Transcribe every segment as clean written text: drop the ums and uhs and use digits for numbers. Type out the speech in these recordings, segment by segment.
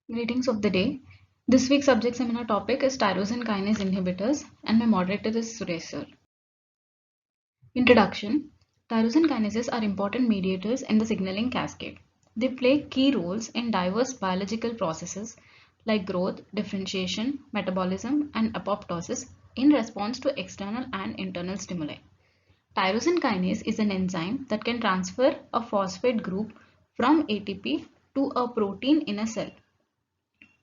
Greetings of the day. This week's subject seminar topic is tyrosine kinase inhibitors, and my moderator is Suresh sir. Introduction. Tyrosine kinases are important mediators in the signaling cascade. They play key roles in diverse biological processes like growth, differentiation, metabolism, and apoptosis in response to external and internal stimuli. Tyrosine kinase is an enzyme that can transfer a phosphate group from ATP to a protein in a cell.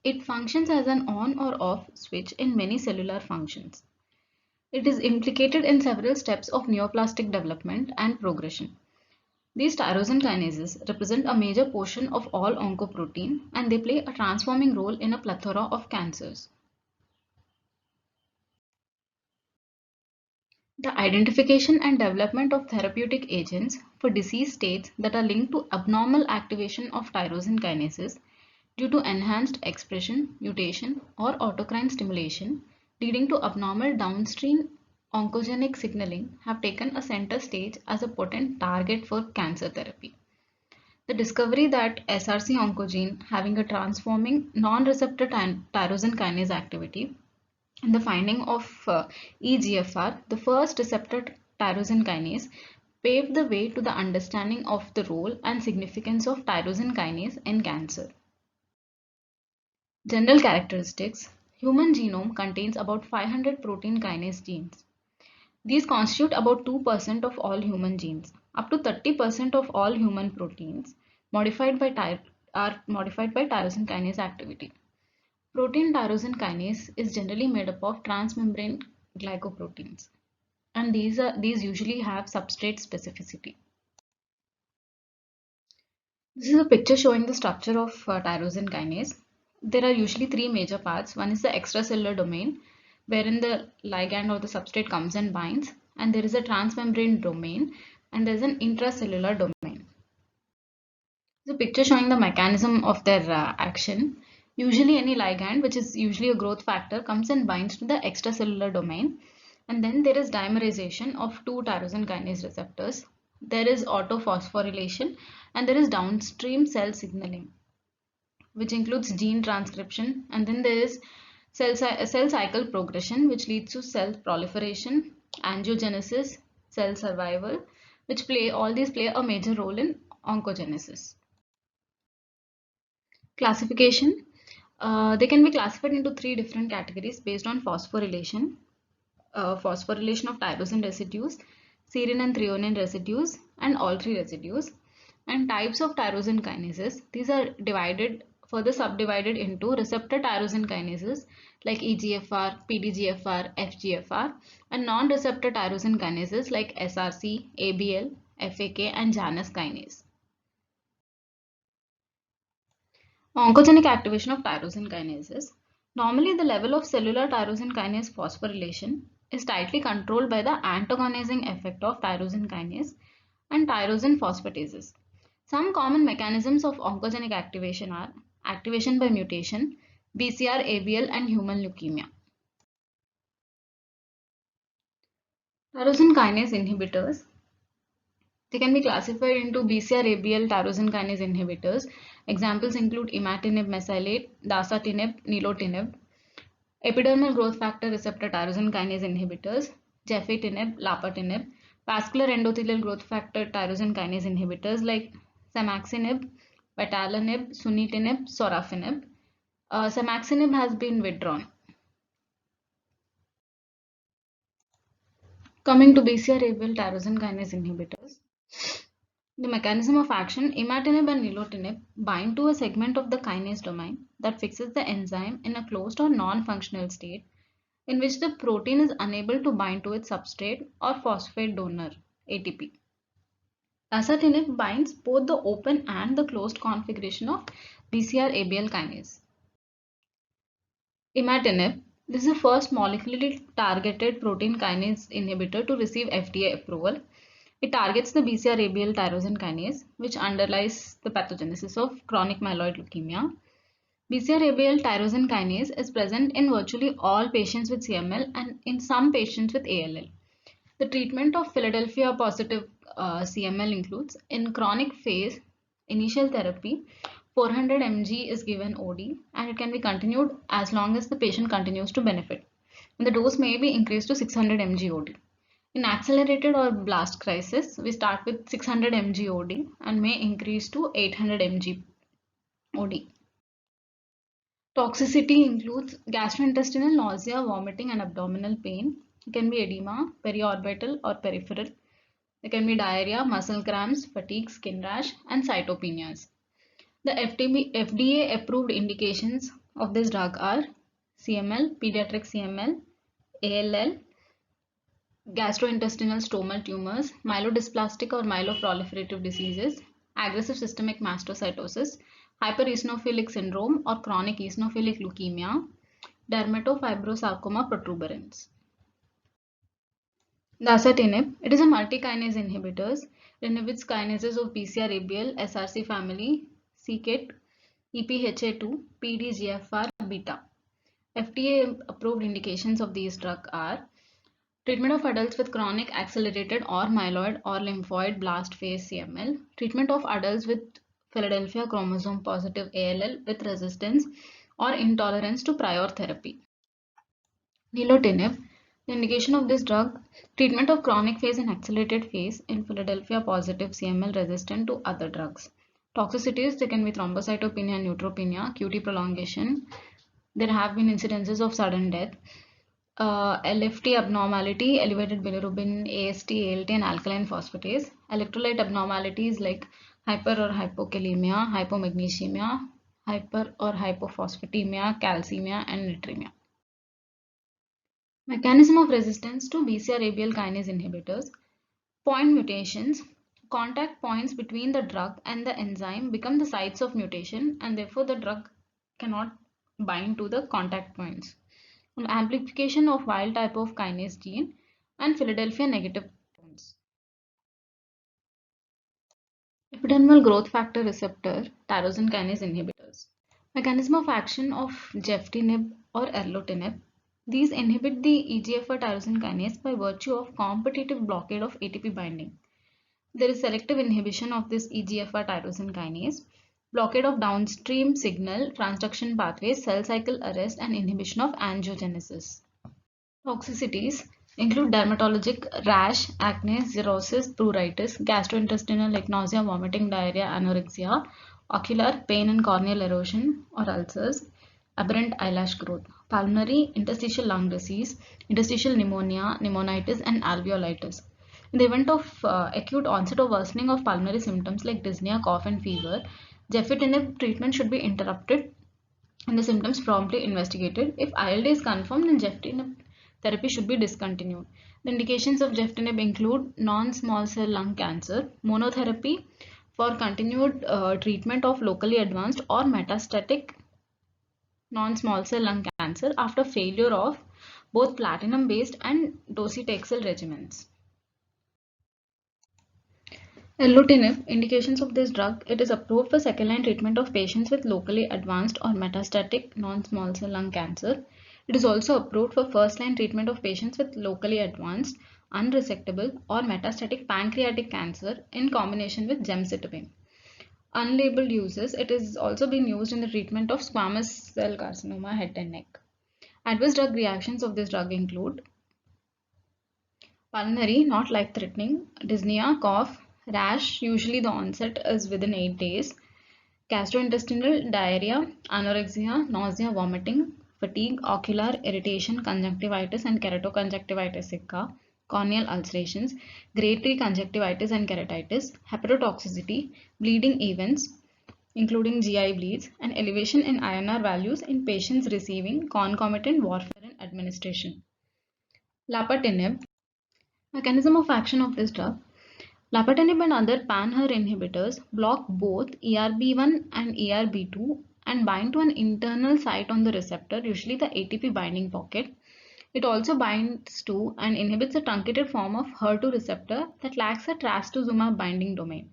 It functions as an on or off switch in many cellular functions. It is implicated in several steps of neoplastic development and progression. These tyrosine kinases represent a major portion of all oncoprotein, and they play a transforming role in a plethora of cancers. The identification and development of therapeutic agents for disease states that are linked to abnormal activation of tyrosine kinases due to enhanced expression, mutation, or autocrine stimulation leading to abnormal downstream oncogenic signaling have taken a center stage as a potent target for cancer therapy. The discovery that SRC oncogene having a transforming non-receptor tyrosine kinase activity and the finding of EGFR, the first receptor tyrosine kinase, paved the way to the understanding of the role and significance of tyrosine kinase in cancer. General characteristics. Human genome contains about 500 protein kinase genes. These constitute about 2% of all human genes. Up to 30% of all human proteins are modified by tyrosine kinase activity. Protein tyrosine kinase is generally made up of transmembrane glycoproteins, and these usually have substrate specificity. This is a picture showing the structure of tyrosine kinase. There are usually three major parts. One is the extracellular domain, wherein the ligand or the substrate comes and binds, and there is a transmembrane domain, and there is an intracellular domain. The picture showing the mechanism of their action. Usually any ligand, which is usually a growth factor, comes and binds to the extracellular domain, and then there is dimerization of two tyrosine kinase receptors. There is autophosphorylation, and there is downstream cell signaling, which includes gene transcription, and then there is cell cycle progression, which leads to cell proliferation, angiogenesis, cell survival, which all these play a major role in oncogenesis. Classification. They can be classified into three different categories based on phosphorylation. Phosphorylation of tyrosine residues, serine and threonine residues, and all three residues. And types of tyrosine kinases. These are further subdivided into receptor tyrosine kinases like EGFR, PDGFR, FGFR, and non-receptor tyrosine kinases like SRC, ABL, FAK, and Janus kinase. Oncogenic activation of tyrosine kinases. Normally, the level of cellular tyrosine kinase phosphorylation is tightly controlled by the antagonizing effect of tyrosine kinase and tyrosine phosphatases. Some common mechanisms of oncogenic activation are activation by mutation, BCR, ABL, and human leukemia. Tyrosine kinase inhibitors. They can be classified into BCR-ABL tyrosine kinase inhibitors. Examples include imatinib mesylate, dasatinib, nilotinib. Epidermal growth factor receptor tyrosine kinase inhibitors, gefitinib, lapatinib. Vascular endothelial growth factor tyrosine kinase inhibitors like semaxinib, betalanib, sunitinib, sorafenib. Semaxinib has been withdrawn. Coming to BCR-ABL tyrosine kinase inhibitors. The mechanism of action, imatinib and nilotinib bind to a segment of the kinase domain that fixes the enzyme in a closed or non-functional state in which the protein is unable to bind to its substrate or phosphate donor, ATP. Dasatinib binds both the open and the closed configuration of BCR-ABL kinase. Imatinib, this is the first molecularly targeted protein kinase inhibitor to receive FDA approval. It targets the BCR-ABL tyrosine kinase, which underlies the pathogenesis of chronic myeloid leukemia. BCR-ABL tyrosine kinase is present in virtually all patients with CML and in some patients with ALL. The treatment of Philadelphia positive CML includes in chronic phase initial therapy 400 mg is given OD and it can be continued as long as the patient continues to benefit. And the dose may be increased to 600 mg OD. In accelerated or blast crisis, we start with 600 mg OD and may increase to 800 mg OD. Toxicity includes gastrointestinal nausea, vomiting, and abdominal pain. It can be edema, periorbital or peripheral. There can be diarrhea, muscle cramps, fatigue, skin rash, and cytopenias. The FDA approved indications of this drug are CML, pediatric CML, ALL, gastrointestinal stromal tumors, myelodysplastic or myeloproliferative diseases, aggressive systemic mastocytosis, hypereosinophilic syndrome or chronic eosinophilic leukemia, dermatofibrosarcoma protuberans. Dasatinib, it is a multi-kinase inhibitor. It inhibits kinases of BCR-ABL, SRC family, c-KIT, EPHA2, PDGFR, beta. FDA approved indications of these drugs are treatment of adults with chronic accelerated or myeloid or lymphoid blast phase CML, treatment of adults with Philadelphia chromosome positive ALL with resistance or intolerance to prior therapy. Nilotinib, the indication of this drug, treatment of chronic phase and accelerated phase in Philadelphia positive CML resistant to other drugs. Toxicities, there can be thrombocytopenia, neutropenia, QT prolongation. There have been incidences of sudden death. LFT abnormality, elevated bilirubin, AST, ALT, and alkaline phosphatase. Electrolyte abnormalities like hyper or hypokalemia, hypomagnesemia, hyper or hypophosphatemia, calcemia, and natremia. Mechanism of resistance to BCR-ABL kinase inhibitors. Point mutations. Contact points between the drug and the enzyme become the sites of mutation and therefore the drug cannot bind to the contact points. Amplification of wild type of kinase gene and Philadelphia negative tones. Epidermal growth factor receptor tyrosine kinase inhibitors. Mechanism of action of geftinib or erlotinib. These inhibit the EGFR tyrosine kinase by virtue of competitive blockade of ATP binding. There is selective inhibition of this EGFR tyrosine kinase, blockade of downstream signal transduction pathways, cell cycle arrest, and inhibition of angiogenesis. Toxicities include dermatologic rash, acne, cirrhosis, pruritus, gastrointestinal like nausea, vomiting, diarrhea, anorexia, ocular pain and corneal erosion or ulcers, aberrant eyelash growth, pulmonary interstitial lung disease, interstitial pneumonia, pneumonitis, and alveolitis. In the event of acute onset or worsening of pulmonary symptoms like dyspnea, cough, and fever, gefitinib treatment should be interrupted and the symptoms promptly investigated. If ILD is confirmed, then gefitinib therapy should be discontinued. The indications of gefitinib include non-small cell lung cancer, monotherapy for continued treatment of locally advanced or metastatic non-small cell lung cancer after failure of both platinum-based and docetaxel regimens. Erlotinib, indications of this drug, it is approved for second-line treatment of patients with locally advanced or metastatic non-small cell lung cancer. It is also approved for first-line treatment of patients with locally advanced, unresectable or metastatic pancreatic cancer in combination with gemcitabine. Unlabeled uses, it is also being used in the treatment of squamous cell carcinoma head and neck. Adverse drug reactions of this drug include pulmonary, not life-threatening, dyspnea, cough, rash, usually the onset is within 8 days, gastrointestinal, diarrhea, anorexia, nausea, vomiting, fatigue, ocular, irritation, conjunctivitis and keratoconjunctivitis sicca, corneal ulcerations, grade 3 conjunctivitis and keratitis, hepatotoxicity, bleeding events, including GI bleeds, and elevation in INR values in patients receiving concomitant warfarin administration. Lapatinib, mechanism of action of this drug. Lapatinib and other pan-HER inhibitors block both ERB1 and ERB2 and bind to an internal site on the receptor, usually the ATP binding pocket. It also binds to and inhibits a truncated form of HER2 receptor that lacks a trastuzumab binding domain.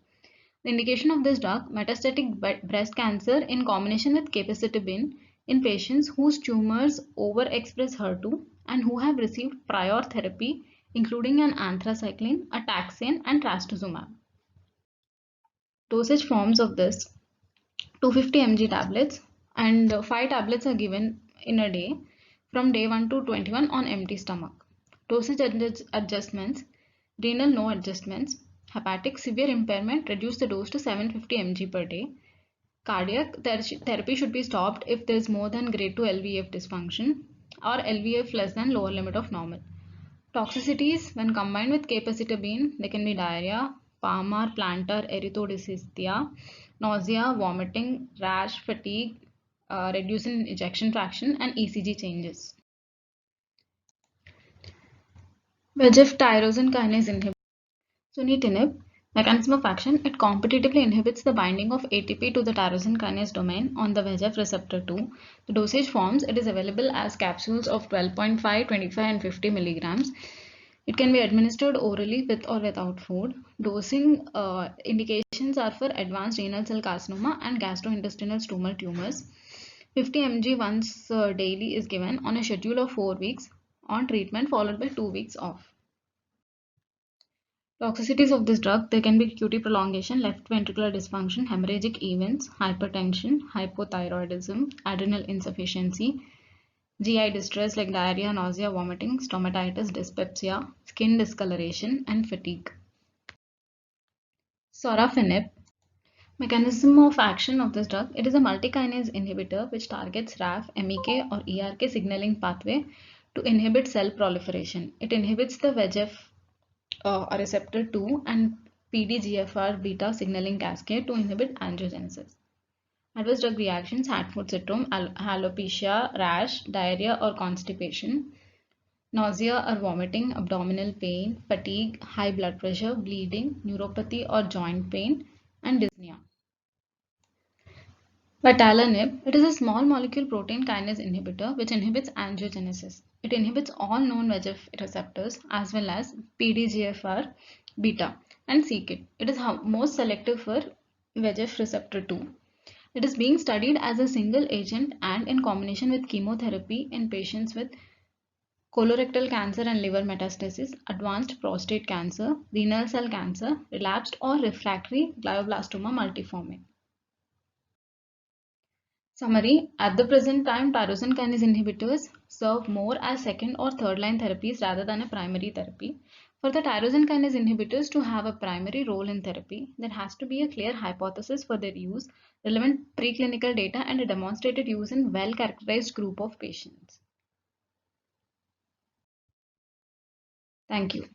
The indication of this drug, metastatic breast cancer in combination with capecitabine in patients whose tumors overexpress HER2 and who have received prior therapy including an anthracycline, a taxane, and trastuzumab. Dosage forms of this. 250 mg tablets, and 5 tablets are given in a day from day 1 to 21 on empty stomach. Dosage adjustments: renal no adjustments. Hepatic severe impairment, reduce the dose to 750 mg per day. Cardiac therapy should be stopped if there is more than grade 2 LVF dysfunction or LVF less than lower limit of normal. Toxicities: when combined with capecitabine, there can be diarrhea, palmar plantar erythrodysesthesia, nausea, vomiting, rash, fatigue, reduce in ejection fraction, and ECG changes. VEGF tyrosine kinase inhibitor. Sunitinib, mechanism of action: it competitively inhibits the binding of ATP to the tyrosine kinase domain on the VEGF receptor 2. The dosage forms: it is available as capsules of 12.5, 25, and 50 milligrams. It can be administered orally with or without food. Dosing indications are for advanced renal cell carcinoma and gastrointestinal stromal tumors. 50 mg once daily is given on a schedule of 4 weeks on treatment, followed by 2 weeks off. Toxicities of this drug: there can be QT prolongation, left ventricular dysfunction, hemorrhagic events, hypertension, hypothyroidism, adrenal insufficiency, GI distress like diarrhea, nausea, vomiting, stomatitis, dyspepsia, skin discoloration, and fatigue. Sorafenib. Mechanism of action of this drug: it is a multikinase inhibitor which targets RAF, MEK, or ERK signaling pathway to inhibit cell proliferation. It inhibits the VEGF receptor 2 and PDGFR beta signaling cascade to inhibit angiogenesis. Adverse drug reactions: Hatford syndrome, alopecia, rash, diarrhea or constipation, nausea or vomiting, abdominal pain, fatigue, high blood pressure, bleeding, neuropathy or joint pain, and dyspnea. Vitalanib, it is a small molecule protein kinase inhibitor which inhibits angiogenesis. It inhibits all known VEGF receptors as well as PDGFR beta and c-KIT. It is most selective for VEGF receptor 2. It is being studied as a single agent and in combination with chemotherapy in patients with colorectal cancer and liver metastasis, advanced prostate cancer, renal cell cancer, relapsed or refractory glioblastoma multiforme. Summary: at the present time, tyrosine kinase inhibitors serve more as second or third line therapies rather than a primary therapy. For the tyrosine kinase inhibitors to have a primary role in therapy, there has to be a clear hypothesis for their use, relevant preclinical data, and a demonstrated use in well-characterized group of patients. Thank you.